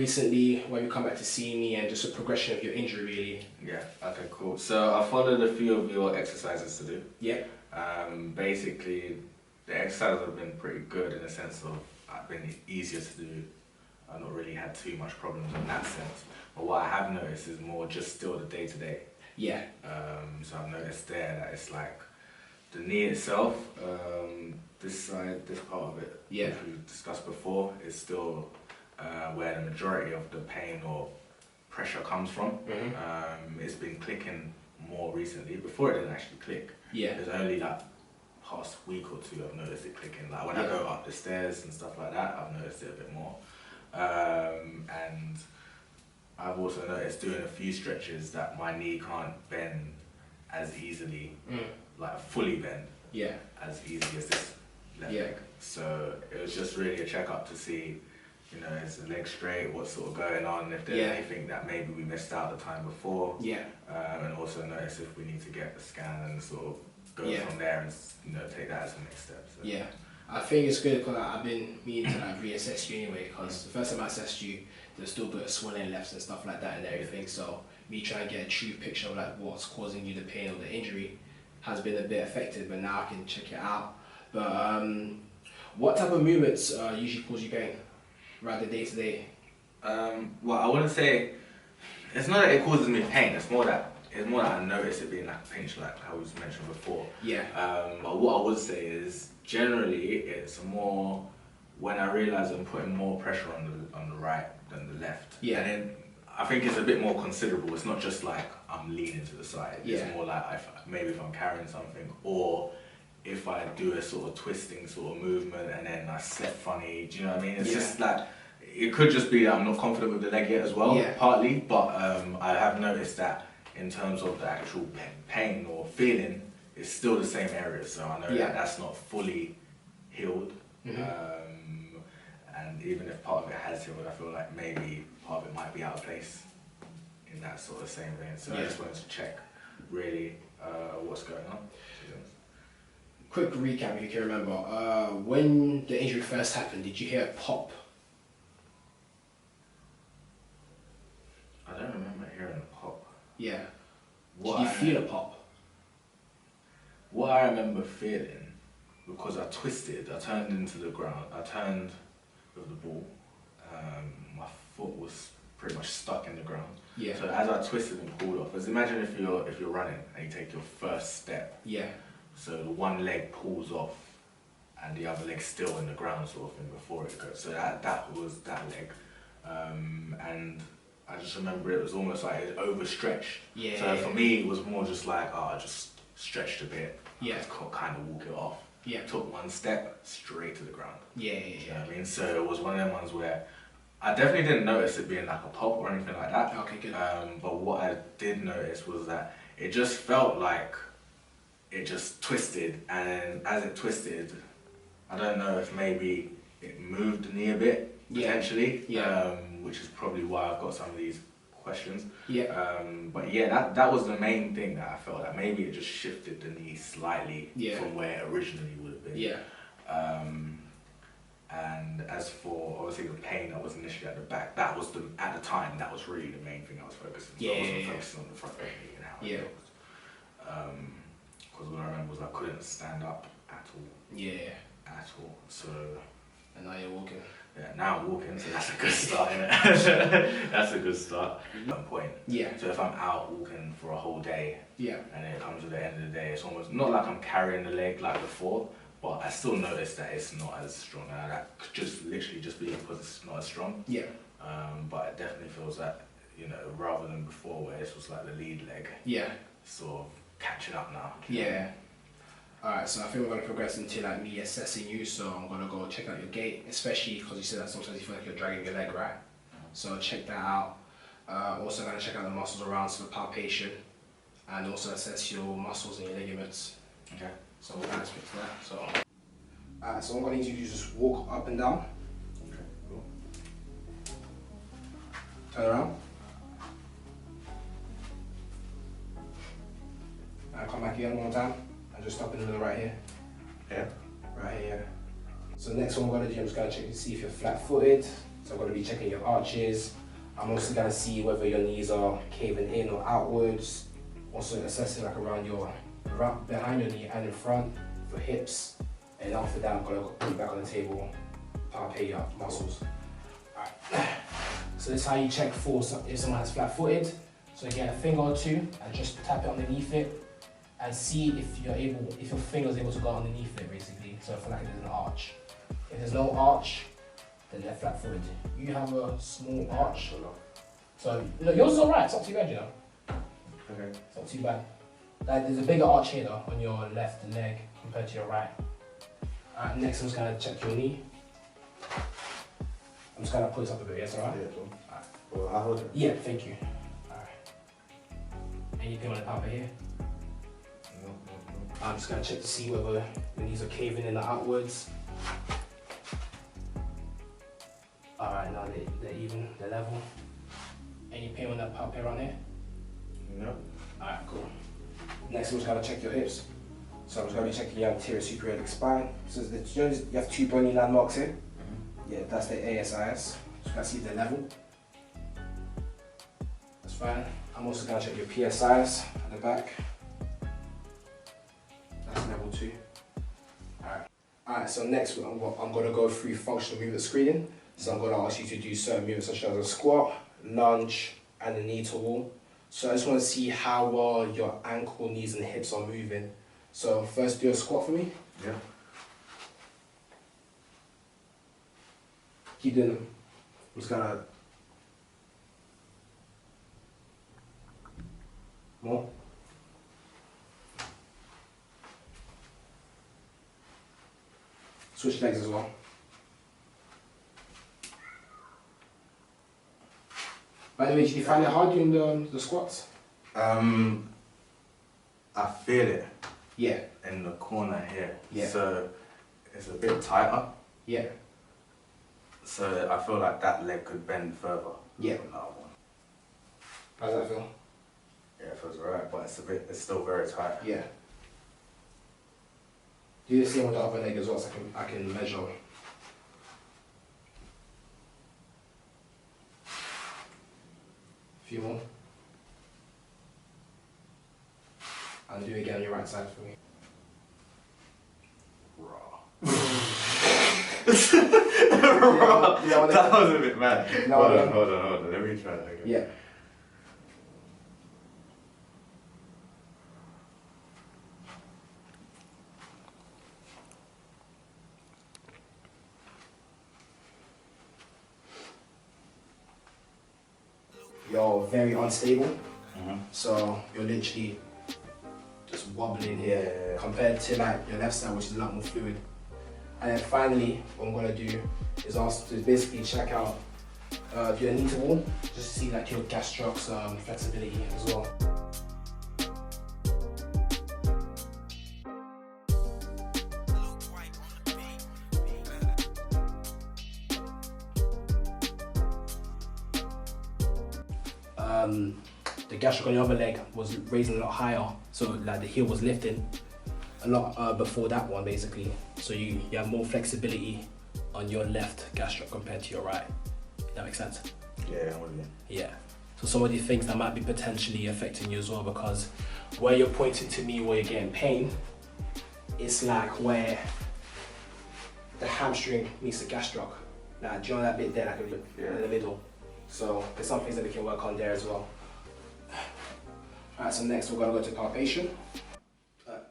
recently, when you come back to see me, and just a progression of your injury, really. Yeah, okay, cool. So I followed a few of your exercises to do. Yeah. Basically, the exercises have been pretty good in the sense of I've been easier to do. I've not really had too much problems in that sense. But what I have noticed is more just still the day-to-day. Yeah. So I've noticed there that it's like the knee itself, this side, this part of it, yeah, which we discussed before, is still where the majority of the pain or pressure comes from. Mm-hmm. It's been clicking more recently. Before it didn't actually click. Yeah. It's only like past week or two I've noticed it clicking. Like when I go up the stairs and stuff like that, I've noticed it a bit more. And I've also noticed doing a few stretches that my knee can't bend as easily, like fully bend, as easy as this left leg. So it was just really a checkup to see, you know, is the leg straight, what's sort of going on, if there's anything that maybe we missed out the time before. And also notice if we need to get a scan and sort of go from there and, you know, take that as the next step. So. Yeah. I think it's good because I've been meaning to like reassess you anyway, because the first time I assessed you, there's still a bit of swelling left and stuff like that and everything. So me trying to get a true picture of like what's causing you the pain or the injury has been a bit affected, but now I can check it out. But what type of movements usually cause you pain, rather day to day? Well, I wouldn't say it's not that it causes me pain. It's more that I notice it being like a pinch, like how was mentioned before. But what I would say is generally it's more when I realise I'm putting more pressure on the right than the left. And then I think it's a bit more considerable. It's not just like I'm leaning to the side. It's more like maybe if I'm carrying something, or if I do a sort of twisting sort of movement and then I step funny. Do you know what I mean? It's just like, it could just be that I'm not confident with the leg yet as well, partly. But I have noticed that in terms of the actual pain or feeling, it's still the same area. So I know that that's not fully healed. And even if part of it has healed, I feel like maybe part of it might be out of place in that sort of same vein. So I just wanted to check really what's going on. Quick recap if you can remember. When the injury first happened, did you hear a pop? I don't remember hearing a pop. Yeah. Did you feel a pop? What I remember feeling, because I twisted, I turned into the ground, I turned with the ball, my foot was pretty much stuck in the ground. So as I twisted and pulled off, as imagine if you're running and you take your first step. So the one leg pulls off and the other leg's still in the ground sort of thing before it goes. So that was that leg. And I just remember it was almost like it overstretched. So for me it was more just like, I just stretched a bit, just kind of walk it off. Took one step straight to the ground. You know what I mean? So it was one of them ones where I definitely didn't notice it being like a pop or anything like that. Okay, good. But what I did notice was that it just felt like it just twisted, and as it twisted, I don't know if maybe it moved the knee a bit, potentially, which is probably why I've got some of these questions. But yeah, that was the main thing that I felt, that maybe it just shifted the knee slightly from where it originally would have been. And as for obviously the pain that was initially at the back, that was at the time that was really the main thing I was focusing on. So I wasn't focusing on the front of the knee and how it looked. Because what I remember was I couldn't stand up at all. At all. So. And now you're walking. Yeah, now I'm walking, so that's a good start, innit? That's a good start. At one point. So if I'm out walking for a whole day, and then it comes to the end of the day, it's almost not like I'm carrying the leg like before, but I still notice that it's not as strong. And that could just literally just be because it's not as strong. But it definitely feels that, you know, rather than before where it was like the lead leg. Sort of catching up now. Alright, so I think we're going to progress into like me assessing you, so I'm going to go check out your gait, especially because you said that sometimes you feel like you're dragging your leg, right? So check that out. Also going to check out the muscles around, so the palpation, and also assess your muscles and your ligaments. So we're going to speak to that. So, alright, so I'm going to need you to just walk up and down. Cool. Turn around. And come back again one more time. And just stop in the middle right here. Right here. So next one I'm going to do, I'm just going to check to see if you're flat-footed. So I'm going to be checking your arches. I'm also going to see whether your knees are caving in or outwards. Also assessing like around your, behind your knee and in front, for hips. And after that, I'm going to put you back on the table, palpate your muscles. Alright. So this is how you check for if someone has flat footed. So get a finger or two and just tap it underneath it and see if you're able, if your finger is able to go underneath it basically. So for like there's an arch. If there's no arch, then they're flat footed. You have a small arch. So no, yours is alright, it's not too bad, you know. Okay. It's not too bad. Like, there's a bigger arch here though on your left leg compared to your right. Alright, next I'm just gonna check your knee. I'm just gonna put this up a bit, yes, alright? Yeah, cool. Alright. Well, I'll hold it. Yeah, thank you. Alright. Anything on the palpate here? No. I'm just gonna check to see whether the knees are caving in or outwards. Alright, now they're even, they're level. Any pain on that palpate around here? No. Alright, cool. Next, I'm just gonna check your hips. So I'm just gonna be checking your anterior superior iliac spine. So you have 2 bony landmarks here. Yeah, that's the ASIS. Just gonna see if they're level. That's fine. I'm also gonna check your PSIs at the back. That's level 2. Alright. Alright, so next I'm gonna go through functional movement screening. So I'm gonna ask you to do certain movements such as a squat, lunge, and a knee to wall. So I just want to see how well your ankle, knees, and hips are moving. So first do a squat for me. Yeah. Keep doing them. I'm just gonna... More. Switch legs as well. By the way, did you find it hard doing the squats? I feel it. Yeah. In the corner here. Yeah. So it's a bit tighter. Yeah. So I feel like that leg could bend further. Yeah. Than that one. How does that feel? Yeah, it feels alright, but it's still very tight. Yeah. Do the same with the other leg as well, so I can measure. A few more. And do it again on your right side for me. Raw. Yeah, that was a bit mad. No, hold on. Let me try that again. Yeah. You're very unstable, so you're literally just wobbling here compared to like your left side, which is a lot more fluid. And then finally, what I'm gonna do is ask to basically check out your knee to wall, just to see like your gastrocs flexibility as well. The gastroc on your other leg was raising a lot higher, so like the heel was lifting a lot before that one basically. So you have more flexibility on your left gastroc compared to your right. That makes sense? Yeah, I'm with you. Yeah. So some of these things that might be potentially affecting you as well, because where you're pointing to me where you're getting pain, it's like where the hamstring meets the gastroc. Like, do you know that bit there, like in the middle? So there's some things that we can work on there as well. Alright, so next we're going to go to palpation.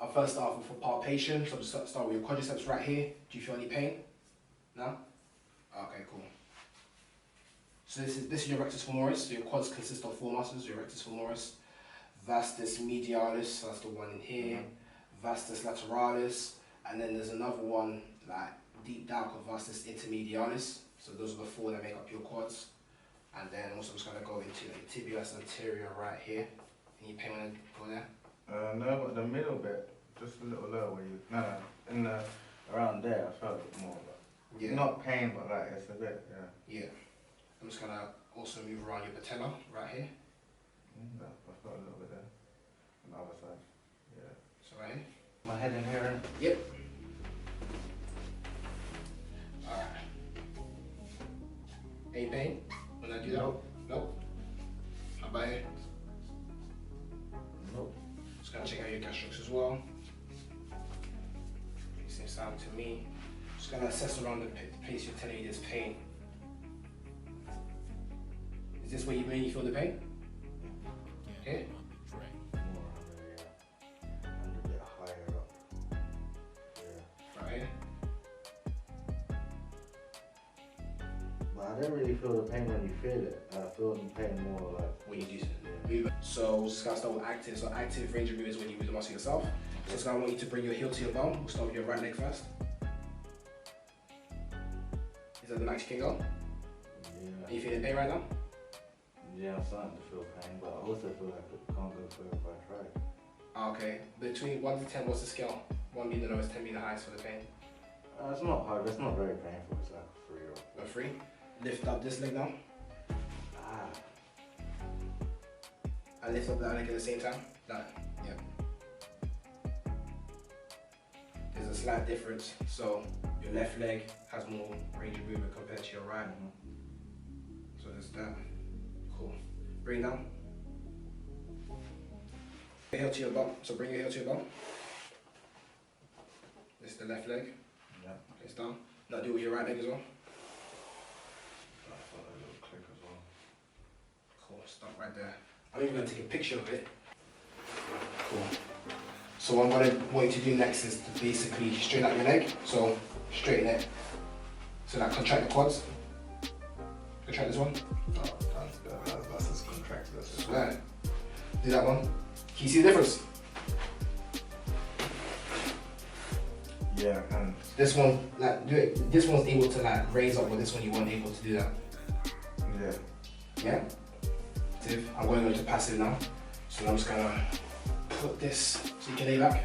I'll first start off with palpation. So just start with your quadriceps right here. Do you feel any pain? No? Okay, cool. So this is your rectus femoris. So your quads consist of 4 muscles. Your rectus femoris, vastus medialis, so that's the one in here, vastus lateralis, and then there's another one like deep down called vastus intermedialis. So those are the 4 that make up your quads. And then also I'm just going to go into the tibialis anterior right here. Any pain when I go there? No, but the middle bit, just a little lower where you, in the, around there I felt it more, but not pain, but like it's a bit, Yeah. I'm just going to also move around your patella right here. I felt a little bit there, on the other side, So right here? My head in here? Yep. Alright. your gastrocs as well. Same sound to me. Just gonna assess around the place you're telling me there's pain. Is this where you mainly feel the pain? Okay. Right here. But I don't really feel the pain when you feel it. I feel the pain more like when you do movement. So we're just gonna start with active. So active range of movement is when you move the muscle yourself. So it's gonna want you to bring your heel to your bum. We'll start with your right leg first. Is that the max you can go? Yeah. Are you feeling pain right now? Yeah, I'm starting to feel pain, but I also feel like I can't go further if I try. Okay. Between 1 to 10, what's the scale? 1 being the lowest, 10 being the highest for the pain. It's not hard. It's not very painful. It's like a 3 or. A 3. Lift up this leg now. And lift up that leg at the same time. That. Yeah. There's a slight difference. So your left leg has more range of movement compared to your right. So there's that. Cool. Bring it down. Your heel to your bum. So bring your heel to your bum. This is the left leg. Yeah. It's down. Now do it with your right leg as well. I felt a little click as well. Cool. Stop right there. I'm even going to take a picture of it. Cool. So what I'm going to want you to do next is to basically straighten out your leg. So straighten it. So that contract the quads. Contract this one. Oh, that's as contracted as this one. Right. Do that one. Can you see the difference? Yeah, and This one, like, do it. This one's able to like raise up, but this one you weren't able to do that. yeah. Yeah. I'm going into passive now. So I'm just gonna put this so you can lay back.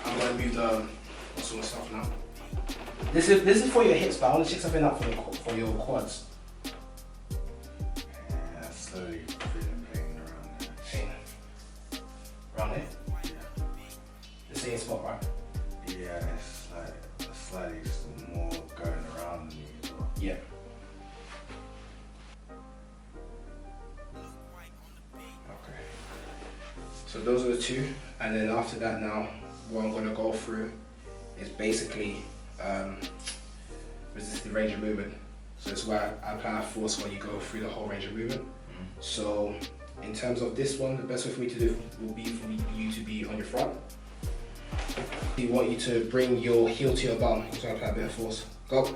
I'm gonna move the muscle and stuff now. This is for your hips, but I want to check something out for your quads. Yeah, slowly feeling pain around here. Pain. Around here? Yeah. The same spot, right? Yeah, it's like slightly more going around me as well. Yeah. Okay. So those are the two, and then after that now, what I'm gonna go through is basically resisting range of movement. So it's where I apply force when you go through the whole range of movement. So in terms of this one, the best way for me to do will be for you to be on your front. We want you to bring your heel to your bum. So apply a bit of force. Go.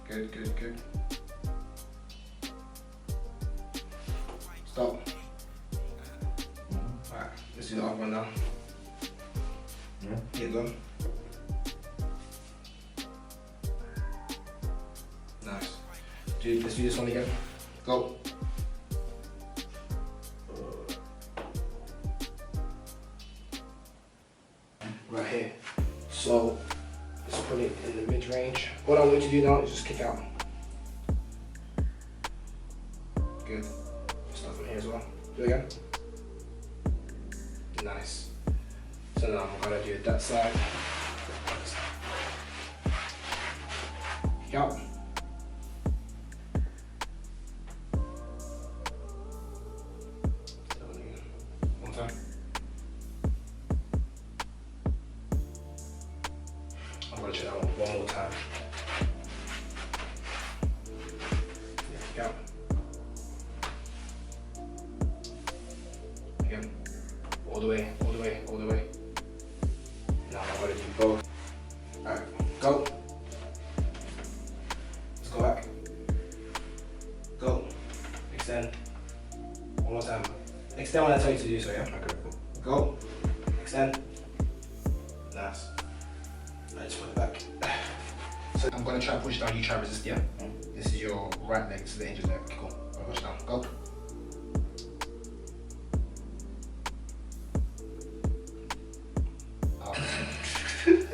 Good, good, good. Stop. Alright, let's do the other one now. Yeah. Get done. Nice. Let's do this one again. Go. Right here. So let's put it in the mid-range. What I'm going to do now is just kick out. Good. Stuff in here as well. Do it again. Nice. So now I'm going to do it that side. Kick out. One time. I'm going to check that one more time. Yeah, kick out. Again. All the way, all the way, all the way. Now I'm going to do both. Alright, go. Let's go back. Go. Extend. One more time. Extend when I tell you to do so, yeah? Okay, cool. Go. Extend. Nice. I just put it back. So I'm going to try and push down, you try and resist, yeah? This is your right leg, this is the injured leg. Cool. I'll push down. Go.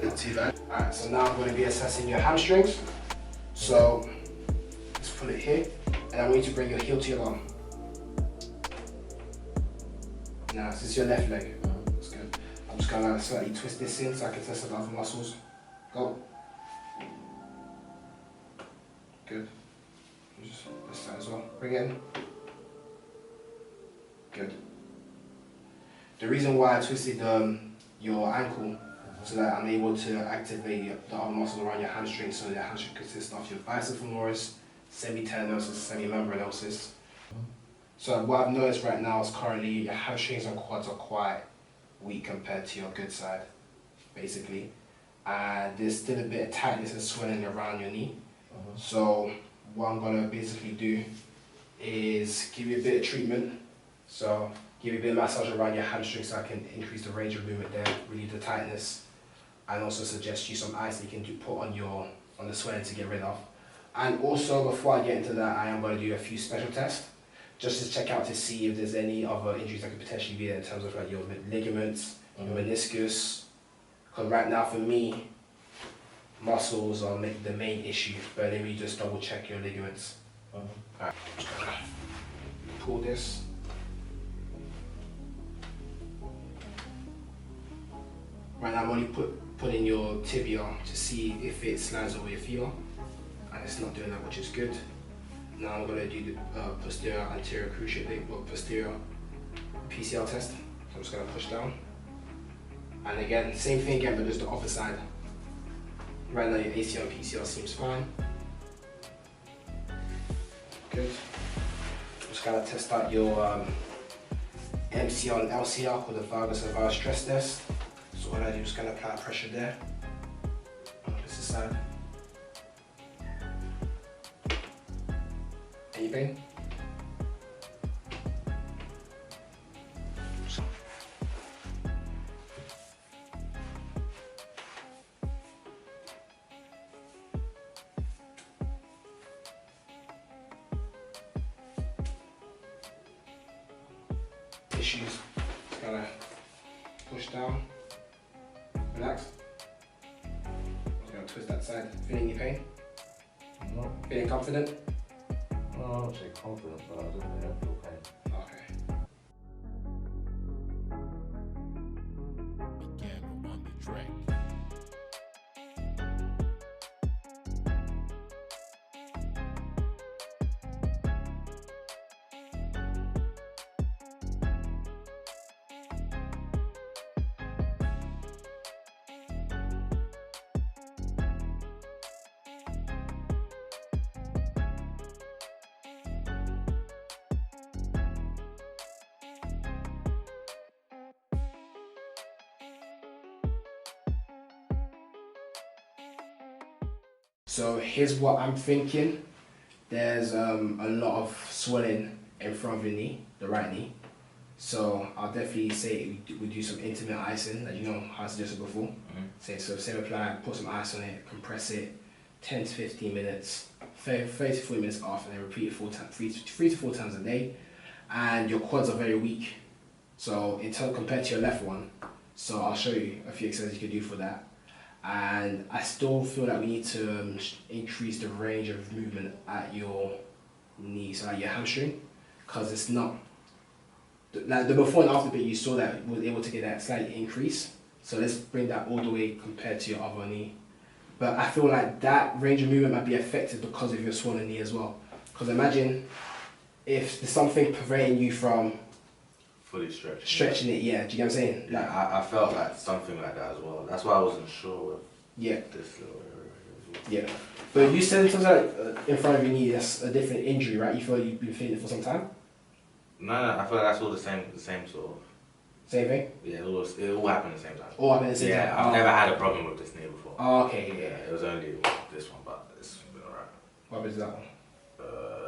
Not too bad. Alright, so now I'm going to be assessing your hamstrings. So let's put it here, and I want you to bring your heel to your bum. Now, this is your left leg. That's good. I'm just going to slightly twist this in so I can test the other muscles. Go. Good. Just this side as well. Bring it in. Good. The reason why I twisted your ankle so that I'm able to activate the other muscles around your hamstring, so the hamstring consists of your biceps femoris, semitendinosus, semimembranosus. So what I've noticed right now is currently your hamstrings and quads are quite weak compared to your good side, basically. And there's still a bit of tightness and swelling around your knee. So what I'm gonna basically do is give you a bit of treatment. So give you a bit of massage around your hamstring so I can increase the range of movement there, relieve the tightness, and also suggest you some ice that you can put on the swelling to get rid of. And also, before I get into that, I am going to do a few special tests just to check out to see if there's any other injuries that could potentially be there in terms of like your ligaments, your meniscus. Because right now for me, muscles are the main issue, but let me just double check your ligaments. Alright, just gonna pull this. Right now I'm only putting your tibia to see if it slides over your femur, and it's not doing that, which is good. Now I'm going to do the posterior anterior cruciate or posterior PCL test. So I'm just going to push down. And again, same thing again, but just the opposite side. Right now your ACL and PCL seems fine. Good. Just going to test out your MCL and LCL called the valgus and valgus stress test. So what I do is kind of apply pressure there. This is side. Any pain? Issues. Gotta push down. Relax. I'm just going to twist that side. Feeling any pain? No. Feeling confident? No, I don't say confident, but I don't really feel pain. Okay. Piano on the track. So here's what I'm thinking. There's a lot of swelling in front of your knee, the right knee. So I'll definitely say we do some intimate icing, like you know how I suggested before. Say so same apply, put some ice on it, compress it, 10 to 15 minutes, 30 to 40 minutes off, and then repeat it 3 to 4 times a day. And your quads are very weak, so compared to your left one. So I'll show you a few exercises you can do for that. And I still feel that we need to increase the range of movement at your knee, so at your hamstring, because it's not, like the before and after bit you saw that we was able to get that slight increase. So let's bring that all the way compared to your other knee. But I feel like that range of movement might be affected because of your swollen knee as well. Because imagine if there's something preventing you from fully stretching it, yeah, do you get what I'm saying? Like, I felt like something like that as well. That's why I wasn't sure with this little area. Yeah. But you said something like in front of your knee, that's a different injury, right? You feel like you've been feeling it for some time? No, I feel like that's all the same sort of. Same thing? Yeah, it all happened at the same time. All happened at the same time? Yeah, I've never had a problem with this knee before. Oh, okay, yeah. It was only this one, but it's been alright. What was that one?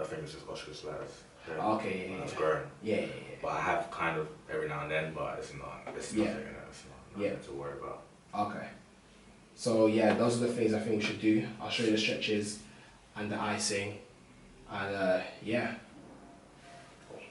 I think it's just osteoarthritis. Oh, okay, yeah. It's growing. Yeah. But I have kind of every now and then, but it's nothing, it's nothing to worry about. Okay. So yeah, those are the things I think we should do. I'll show you the stretches and the icing. And yeah.